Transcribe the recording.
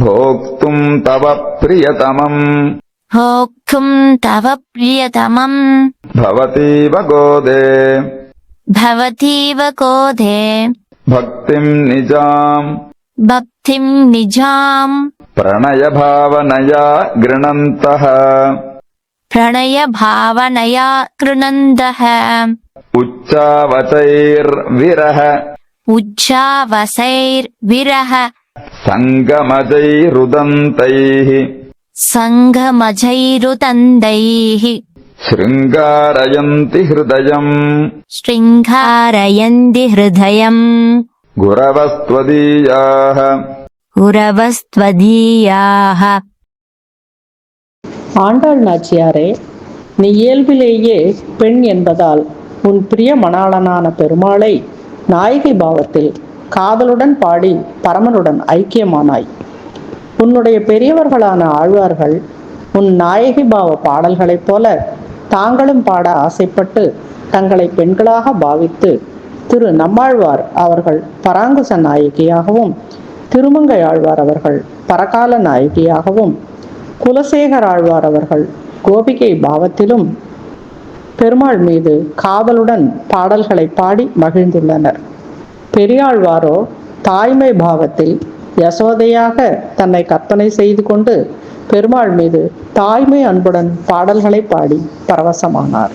भोक्तुम् तव प्रियतमम् भोक्तुम् तव प्रियतमम् भवतीव गोदे भवतीव गोदे भक्तिम् निजाम् भक्तिम् निजाम् प्रणयभावनया गृणन्तः प्रणयभावनया गृणन्तः उच्चावचैर्विरह उच्चावचैर्विरह सङ्गमजैरुदन्तैः सङ्गमजैरुदन्तैः शृङ्गारयन्ति हृदयम् शृङ्गारयन्ति हृदयम् गुरवस्त्वदीयाः गुरवस्त्वदीयाः. ஆண்டாள் நாச்சியாரே, நீ இயல்பிலேயே பெண் என்பதால் உன் பிரிய மணாளனான பெருமாளை நாயகி பாவத்தில் காதலுடன் பாடி பரமனுடன் ஐக்கியமானாய். உன்னுடைய பெரியவர்களான ஆழ்வார்கள் உன் நாயகி பாவ பாடல்களைப் போல தாங்களும் பாட ஆசைப்பட்டு தங்களை பெண்களாக பாவித்து திரு நம்மாழ்வார் அவர்கள் பராங்குச நாயகியாகவும், திருமங்கை ஆழ்வார் அவர்கள் பரகால நாயகியாகவும், குலசேகர் ஆழ்வார் அவர்கள் கோபிகை பாவத்திலும் பெருமாள் மீது காதலுடன் பாடல்களை பாடி மகிழ்ந்துள்ளனர். பெரியாழ்வாரோ தாய்மை பாவத்தில் யசோதையாக தன்னை கற்பனை செய்து கொண்டு பெருமாள் மீது தாய்மை அன்புடன் பாடல்களை பாடி பரவசமானார்.